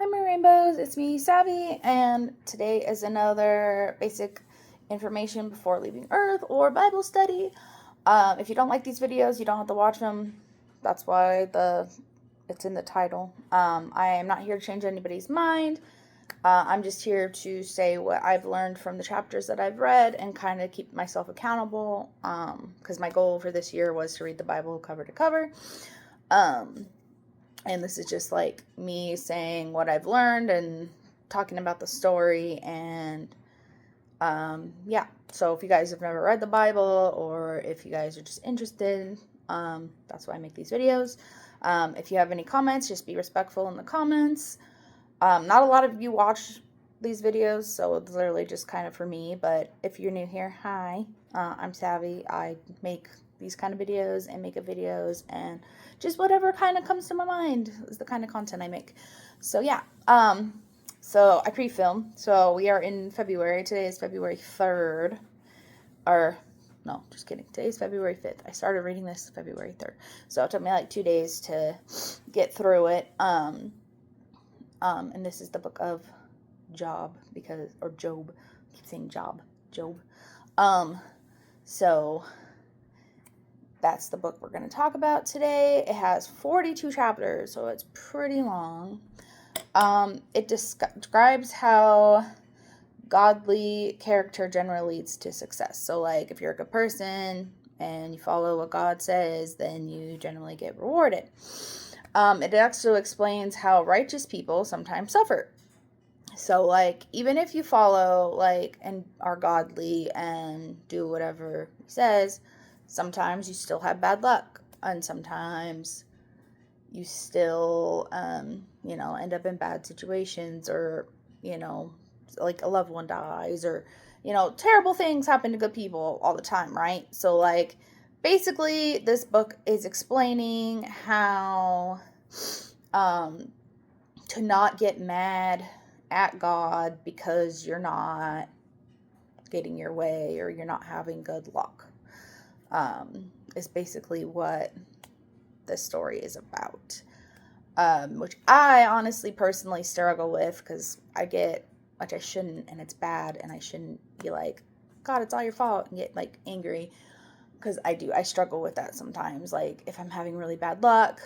Hi, my rainbows. It's me, Savvy, and today is another basic information before leaving Earth or Bible study. If you don't like these videos, you don't have to watch them. That's why it's in the title. I am not here to change anybody's mind. I'm just here to say what I've learned from the chapters that I've read and kind of keep myself accountable. Because my goal for this year was to read the Bible cover to cover. And this is just like me saying what I've learned and talking about the story. And yeah, so if you guys have never read the Bible or if you guys are just interested, that's why I make these videos. If you have any comments, just be respectful in the comments. Not a lot of you watch these videos, so it's literally just kind of for me. But if you're new here, hi, I'm Savvy. I make these kind of videos and makeup videos and just whatever kind of comes to my mind is the kind of content I make. So yeah, so I pre-film. So we are in February. Today is February 3rd. Or no, just kidding. Today's February 5th. I started reading this February 3rd. So it took me like 2 days to get through it. And this is the book of Job or Job. I keep saying Job. So that's the book we're going to talk about today. It has 42 chapters, so it's pretty long. It describes how godly character generally leads to success. So, like, if you're a good person and you follow what God says, then you generally get rewarded. It also explains how righteous people sometimes suffer. So, like, even if you follow, like, and are godly and do whatever he says, sometimes you still have bad luck. And sometimes you still, end up in bad situations or, like a loved one dies or, terrible things happen to good people all the time, right? So, like, basically, this book is explaining how to not get mad at God because you're not getting your way or you're not having good luck, is basically what this story is about. Which I honestly personally struggle with because I get, which I shouldn't, and it's bad, and I shouldn't be like, God, it's all your fault, and get like angry, because I struggle with that sometimes. Like, if I'm having really bad luck,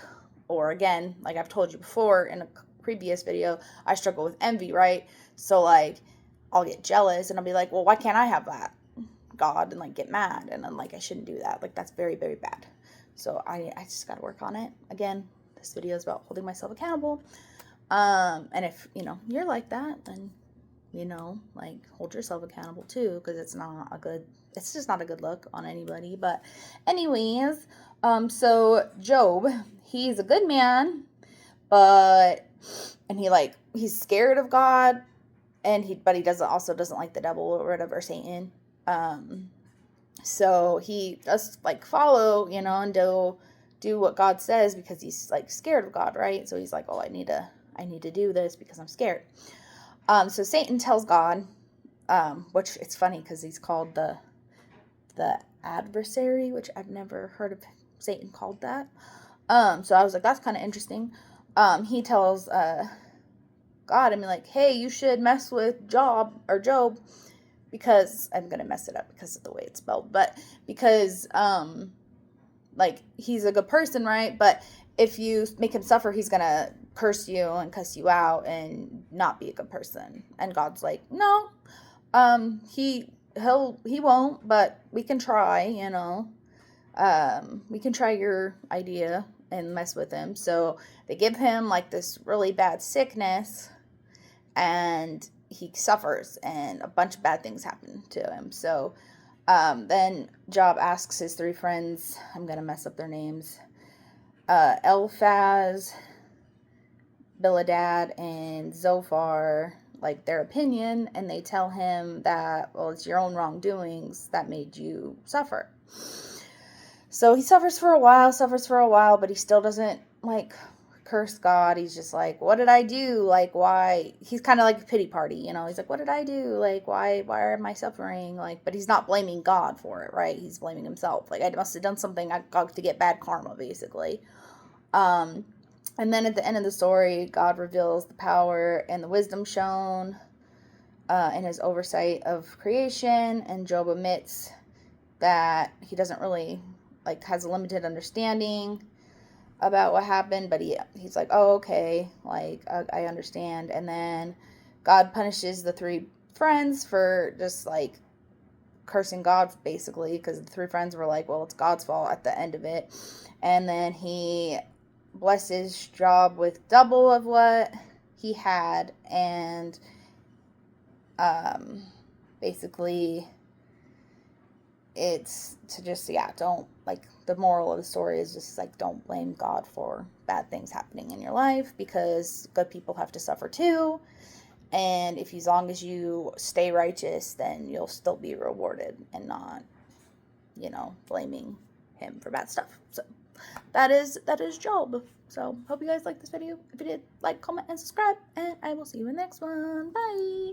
or again, like I've told you before in a previous video, I struggle with envy, right? So, like, I'll get jealous and I'll be like, well, why can't I have that, God? And like get mad, and then like I shouldn't do that. Like, that's very, very bad. So I just gotta work on it. Again, this video is about holding myself accountable. And if you're like that, then like, hold yourself accountable too, because it's just not a good look on anybody. But anyways, so Job, he's a good man, and he's scared of God, but he doesn't like the devil or whatever, Satan. So he does like follow, and do what God says because he's like scared of God, right? So he's like, oh, I need to do this because I'm scared. So Satan tells God, which it's funny because he's called the adversary, which I've never heard of Satan called that. So I was like, that's kind of interesting. He tells God, like, hey, you should mess with Job, because I'm gonna mess it up because of the way it's spelled, but because like, he's a good person, right? But if you make him suffer, he's gonna curse you and cuss you out and not be a good person. And God's like, no, he won't, but we can try, we can try your idea and mess with him. So they give him like this really bad sickness, and he suffers, and a bunch of bad things happen to him. So then Job asks his three friends, I'm going to mess up their names, Eliphaz, Bildad, and Zophar, like, their opinion, and they tell him that, well, it's your own wrongdoings that made you suffer. So he suffers for a while, but he still doesn't, like, curse God. He's just like, what did I do? Like, why? He's kind of like a pity party, He's like, what did I do? Like, why am I suffering? Like, but he's not blaming God for it, right? He's blaming himself. Like, I must have done something. I got to get bad karma, basically. And then at the end of the story, God reveals the power and the wisdom shown in his oversight of creation, and Job admits that he doesn't really, like, has a limited understanding about what happened, but he's like, oh, okay, like, I understand. And then God punishes the three friends for just, like, cursing God, basically, because the three friends were like, well, it's God's fault at the end of it. And then he blesses Job with double of what he had, and basically it's to just, don't, like, the moral of the story is just like, don't blame God for bad things happening in your life, because good people have to suffer too. And if, as long as you stay righteous, then you'll still be rewarded, and not, blaming him for bad stuff. So that is Job. So hope you guys liked this video. If you did, like, comment, and subscribe, and I will see you in the next one. Bye.